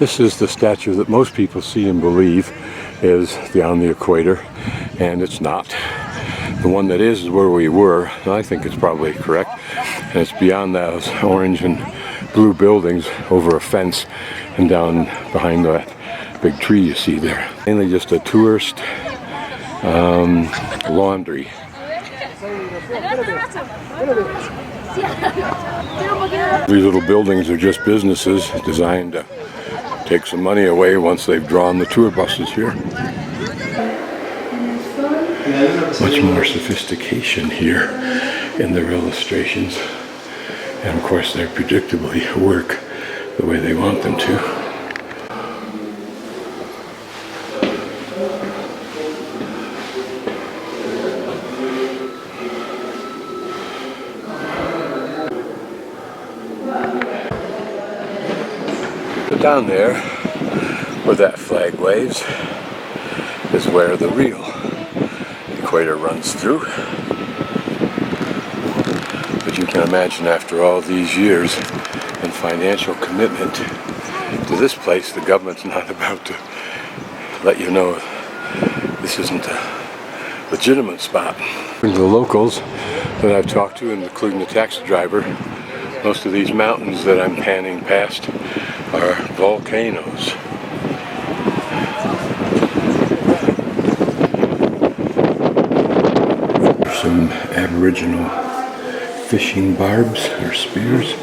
This is the statue that most people see and believe is on the equator, and it's not. The one that is where we were, and I think it's probably correct, and it's beyond those orange and blue buildings over a fence and down behind that big tree you see there. Mainly just a tourist laundry. These little buildings are just businesses designed to take some money away once they've drawn the tour buses here. Much more sophistication here in their illustrations. And of course they predictably work the way they want them to. Down there, where that flag waves, is where the real equator runs through. But you can imagine after all these years and financial commitment to this place, the government's not about to let you know this isn't a legitimate spot. The locals that I've talked to, including the taxi driver, most of these mountains that I'm panning past are volcanoes. Some aboriginal fishing barbs or spears,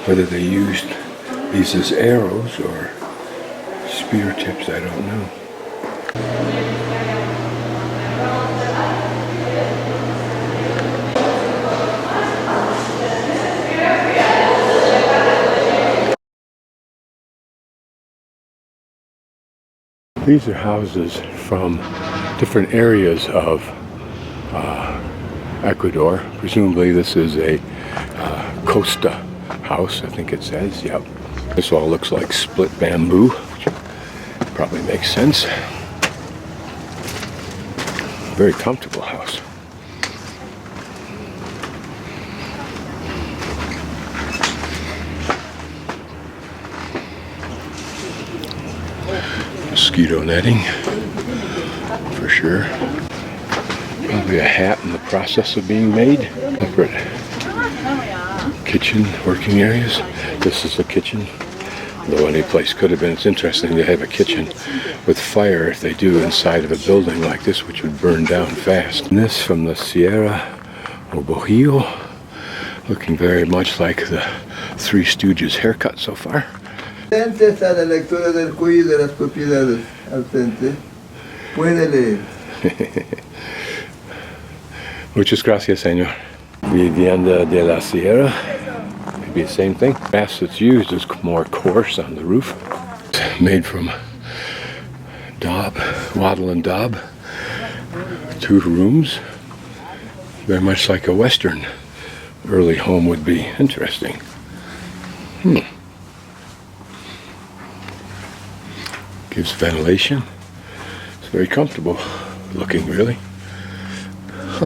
whether they used these as arrows or spear tips, I don't know. These are houses from different areas of Ecuador. Presumably this is a Costa house, I think it says, yep. This all looks like split bamboo, which probably makes sense. Very comfortable house. Mosquito netting, for sure. Probably a hat in the process of being made. Separate kitchen, working areas. This is the kitchen, though any place could have been. It's interesting to have a kitchen with fire, if they do, inside of a building like this, which would burn down fast. And this from the Sierra Obojillo, looking very much like the Three Stooges haircut so far. Ausentes a la lectura del cuello de las propiedades. Ausente. Puede leer. Muchas gracias, señor. Vivienda de la Sierra. Maybe the same thing. Grass that's used is more coarse on the roof. It's made from daub, wattle and daub. 2 rooms. Very much like a Western early home would be. Interesting. Gives ventilation. It's very comfortable looking, really.